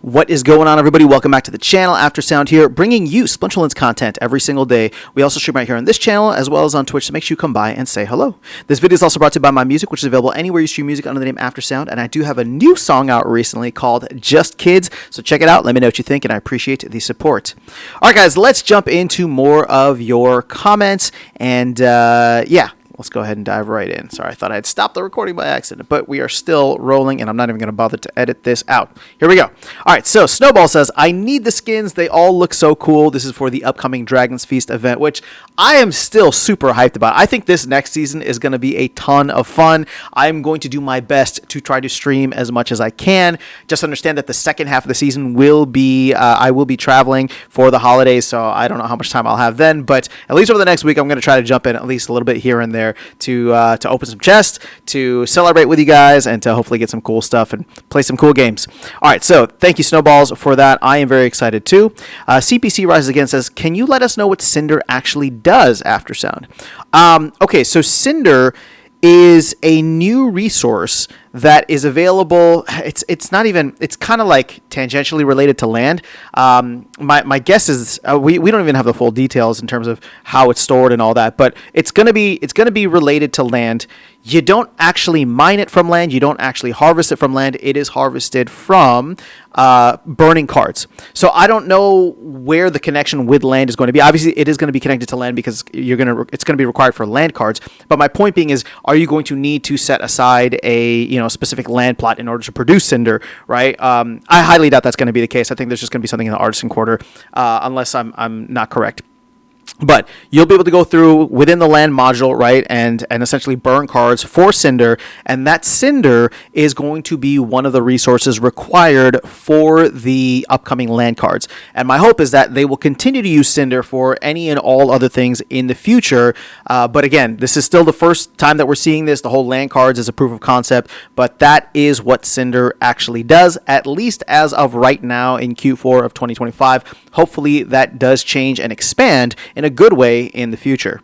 What is going on, everybody? Welcome back to the channel. After Sound here, bringing you Splinterlands content every single day. We also stream right here on this channel as well as on Twitch, so make sure you come by and say hello. This video is also brought to you by my music, which is available anywhere you stream music under the name After Sound, and I do have a new song out recently called Just Kids, so check it out. Let me know what you think, and I appreciate the support. All right, guys, let's jump into more of your comments, and yeah. Let's go ahead and dive right in. Sorry, I thought I had stopped the recording by accident, but we are still rolling, and I'm not even going to bother to edit this out. Here we go. All right, so Snowball says, I need the skins. They all look so cool. This is for the upcoming Dragon's Feast event, which I am still super hyped about. I think this next season is going to be a ton of fun. I'm going to do my best to try to stream as much as I can. Just understand that the second half of the season will be, I will be traveling for the holidays, so I don't know how much time I'll have then, but at least over the next week, I'm going to try to jump in at least a little bit here and there to open some chests, to celebrate with you guys, and to hopefully get some cool stuff and play some cool games. All right, so thank you, Snowballs, for that. I am very excited too. CPC Rises Again says, can you let us know what Cinder actually does after Sound? Okay, so Cinder is a new resource that is available. It's not even, it's kind of like tangentially related to land. My guess is we don't even have the full details in terms of how it's stored and all that, but it's gonna be related to land. You don't actually mine it from land. You don't actually harvest it from land. It is harvested from burning cards. So I don't know where the connection with land is going to be. Obviously, it is going to be connected to land because it's going to be required for land cards. But my point being is, are you going to need to set aside a specific land plot in order to produce Cinder? Right? I highly doubt that's going to be the case. I think there's just going to be something in the Artisan Quarter, unless I'm not correct. But you'll be able to go through within the land module, right, and essentially burn cards for Cinder, and that Cinder is going to be one of the resources required for the upcoming land cards. And my hope is that they will continue to use Cinder for any and all other things in the future. But again, this is still the first time that we're seeing this. The whole land cards is a proof of concept, but that is what Cinder actually does, at least as of right now in Q4 of 2025. Hopefully that does change and expand in a good way in the future.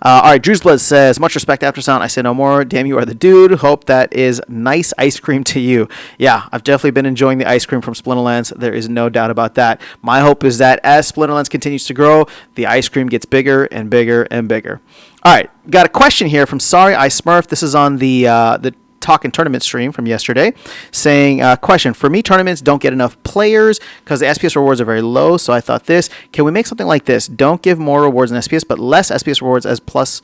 All right, Drew's Blood says, much respect, After Sound. I say no more. Damn, you are the dude. Hope that is nice ice cream to you. Yeah, I've definitely been enjoying the ice cream from Splinterlands. There is no doubt about that. My hope is that as Splinterlands continues to grow, the ice cream gets bigger and bigger and bigger. All right, got a question here from Sorry I Smurf. This is on the Talk and Tournament stream from yesterday, saying, question, for me, tournaments don't get enough players because the SPS rewards are very low, so I thought this, can we make something like this? Don't give more rewards in SPS, but less SPS rewards as plus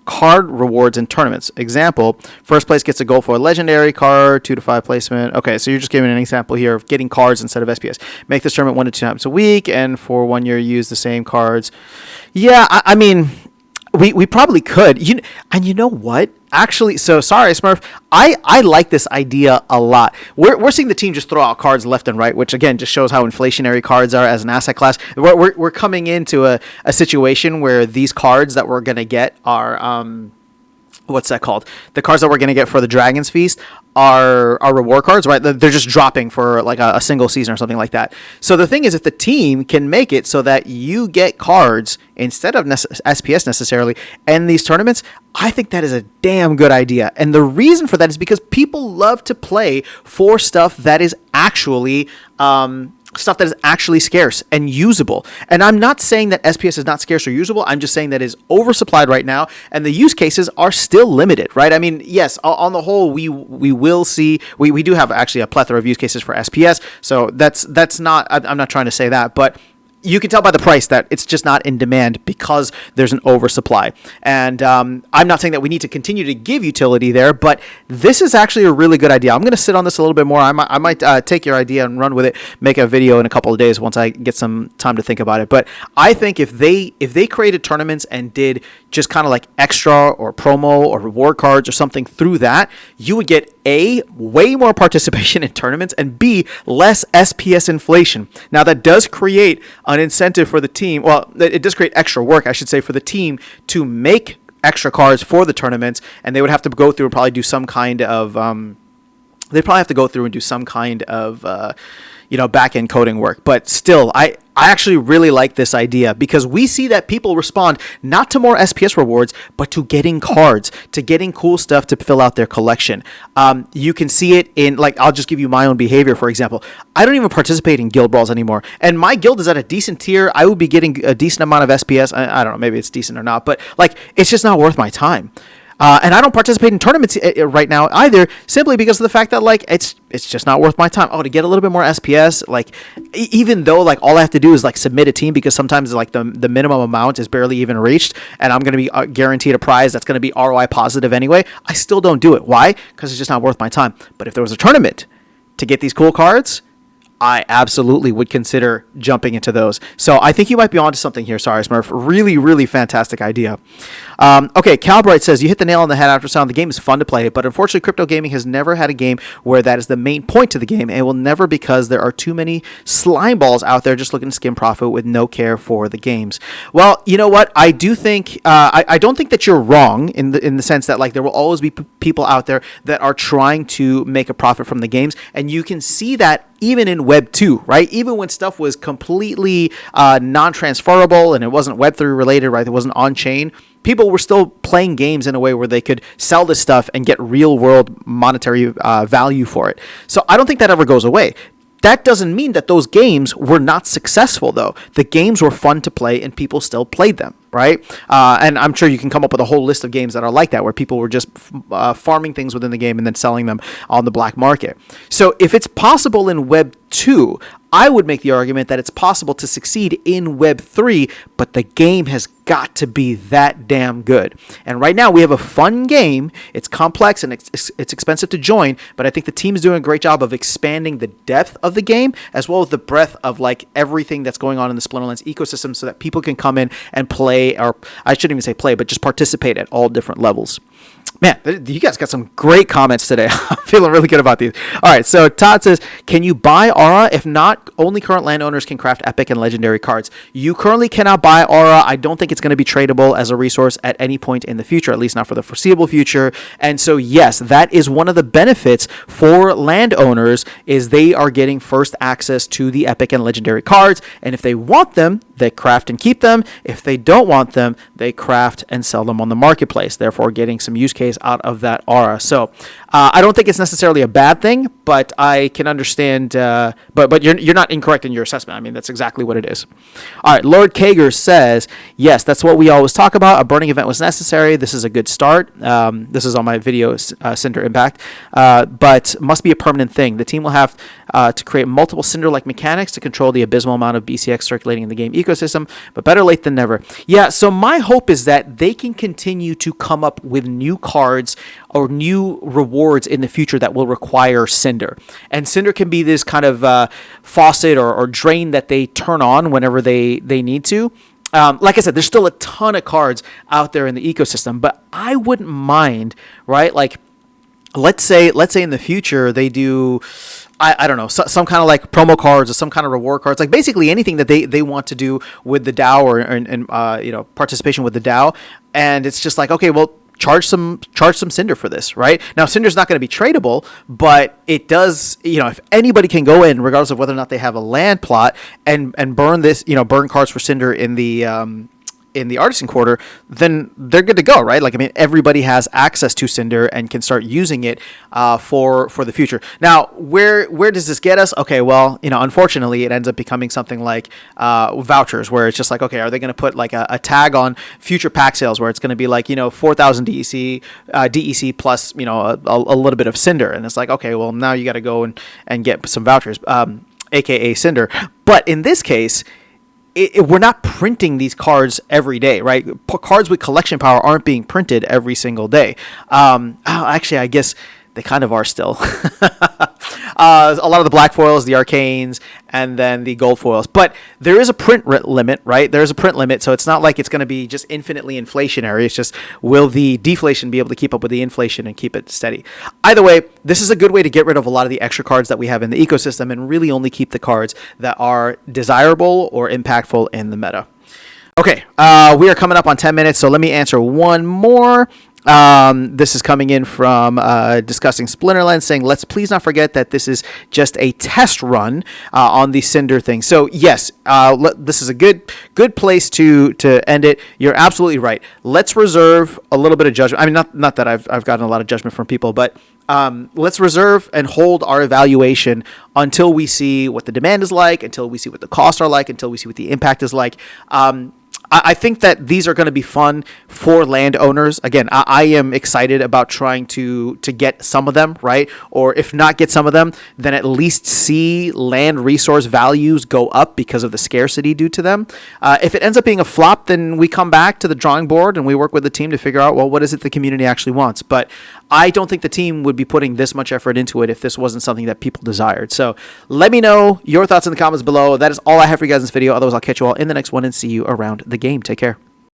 card rewards in tournaments. Example, first place gets a gold for a legendary card, 2 to 5 placement. Okay, so you're just giving an example here of getting cards instead of SPS. Make this tournament 1 to 2 times a week, and for 1 year, use the same cards. Yeah, I mean, we probably could. And you know what? Actually, so sorry, Smurf. I like this idea a lot. We're seeing the team just throw out cards left and right, which again just shows how inflationary cards are as an asset class. We're coming into a situation where these cards that we're gonna get are what's that called? The cards that we're gonna get for the Dragon's Feast are reward cards, right? They're just dropping for like a single season or something like that. So the thing is, if the team can make it so that you get cards instead of SPS necessarily in these tournaments, I think that is a damn good idea. And the reason for that is because people love to play for stuff that is actually scarce and usable. And I'm not saying that SPS is not scarce or usable. I'm just saying that it is oversupplied right now, and the use cases are still limited, right? I mean, yes, on the whole, we will see, we do have actually a plethora of use cases for SPS. So that's not, I'm not trying to say that, but you can tell by the price that it's just not in demand because there's an oversupply. And I'm not saying that we need to continue to give utility there, but this is actually a really good idea. I'm going to sit on this a little bit more. I might take your idea and run with it, make a video in a couple of days once I get some time to think about it. But I think if they created tournaments and did just kind of like extra or promo or reward cards or something through that, you would get A, way more participation in tournaments, and B, less SPS inflation. Now that does create an incentive for the team. Well, it does create extra work, I should say, for the team to make extra cards for the tournaments, and they would have to go through and probably do some kind of They probably have to go through and do some kind of back-end coding work. But still, I actually really like this idea, because we see that people respond not to more SPS rewards, but to getting cards, to getting cool stuff to fill out their collection. You can see it in, like, I'll just give you my own behavior, for example. I don't even participate in guild brawls anymore, and my guild is at a decent tier. I would be getting a decent amount of SPS. I don't know, maybe it's decent or not, but like, it's just not worth my time. And I don't participate in tournaments right now either, simply because of the fact that, like, it's just not worth my time. Oh, to get a little bit more SPS, like, even though, like, all I have to do is, like, submit a team, because sometimes, like, the minimum amount is barely even reached, and I'm going to be guaranteed a prize that's going to be ROI positive anyway, I still don't do it. Why? Because it's just not worth my time. But if there was a tournament to get these cool cards, I absolutely would consider jumping into those. So I think you might be onto something here. Sorry, Smurf. Really, really fantastic idea. Okay, Calbright says, you hit the nail on the head after sound. The game is fun to play, but unfortunately, crypto gaming has never had a game where that is the main point to the game, and will never, because there are too many slime balls out there just looking to skim profit with no care for the games. Well, you know what? I do think I don't think that you're wrong in the sense that, like, there will always be people out there that are trying to make a profit from the games, and you can see that even in Web 2, right? Even when stuff was completely non-transferable and it wasn't Web 3 related, right? It wasn't on-chain, people were still playing games in a way where they could sell this stuff and get real-world monetary value for it. So I don't think that ever goes away. That doesn't mean that those games were not successful, though. The games were fun to play, and people still played them, right? And I'm sure you can come up with a whole list of games that are like that, where people were just farming things within the game and then selling them on the black market. So if it's possible in Web 2, I would make the argument that it's possible to succeed in Web 3, but the game has got to be that damn good. And right now we have a fun game. It's complex and it's expensive to join, but I think the team is doing a great job of expanding the depth of the game as well as the breadth of, like, everything that's going on in the Splinterlands ecosystem, so that people can come in and play, or I shouldn't even say play, but just participate at all different levels. Man, you guys got some great comments today. I'm feeling really good about these. All right, so Todd says, can you buy Aura? If not, only current landowners can craft epic and legendary cards. You currently cannot buy Aura. I don't think it's going to be tradable as a resource at any point in the future, at least not for the foreseeable future. And so, yes, that is one of the benefits for landowners, is they are getting first access to the epic and legendary cards. And if they want them, they craft and keep them. If they don't want them, they craft and sell them on the marketplace, therefore getting some use case out of that Aura. So I don't think it's necessarily a bad thing, but I can understand, but you're not incorrect in your assessment. I mean, that's exactly what it is. All right, Lord Kager says, yes, that's what we always talk about. A burning event was necessary. This is a good start. This is on my video, Cinder Impact, but must be a permanent thing. The team will have to create multiple Cinder-like mechanics to control the abysmal amount of BCX circulating in the game ecosystem, but better late than never. Yeah, so my hope is that they can continue to come up with new cards or new rewards in the future that will require Cinder. And Cinder can be this kind of faucet or drain that they turn on whenever they need to. Like I said, there's still a ton of cards out there in the ecosystem, but I wouldn't mind, right? Like, let's say in the future they do, I don't know, some kind of like promo cards or some kind of reward cards, like basically anything that they want to do with the DAO or participation with the DAO. And it's just like, okay, well, charge some Cinder for this, right? Now, Cinder's not going to be tradable, but it does, if anybody can go in, regardless of whether or not they have a land plot, and burn this, burn cards for Cinder in the Artisan Quarter, then they're good to go, right? Like, I mean, everybody has access to Cinder and can start using it for the future. Now, where does this get us? Okay, well, unfortunately, it ends up becoming something like vouchers, where it's just like, okay, are they going to put like a tag on future pack sales where it's going to be like, 4,000 DEC plus, a little bit of Cinder, and it's like, okay, well, now you got to go and get some vouchers, aka Cinder. But in this case, we're not printing these cards every day, right? Cards with collection power aren't being printed every single day. Actually, I guess they kind of are still. A lot of the black foils, the arcanes, and then the gold foils. But there is a print limit, right? There's a print limit, so it's not like it's going to be just infinitely inflationary. It's just, will the deflation be able to keep up with the inflation and keep it steady? Either way, this is a good way to get rid of a lot of the extra cards that we have in the ecosystem and really only keep the cards that are desirable or impactful in the meta. Okay, we are coming up on 10 minutes, so let me answer one more. This is coming in from discussing Splinterlands, saying, let's please not forget that this is just a test run on the Cinder thing. So yes, this is a good place to end it. You're absolutely right. Let's reserve a little bit of judgment. I mean, not that I've gotten a lot of judgment from people, but let's reserve and hold our evaluation until we see what the demand is like, until we see what the costs are like, until we see what the impact is like. I think that these are going to be fun for landowners. Again, I am excited about trying to get some of them, right? Or if not get some of them, then at least see land resource values go up because of the scarcity due to them. If it ends up being a flop, then we come back to the drawing board and we work with the team to figure out, well, what is it the community actually wants? But I don't think the team would be putting this much effort into it if this wasn't something that people desired. So let me know your thoughts in the comments below. That is all I have for you guys in this video. Otherwise, I'll catch you all in the next one and see you around the game. Take care.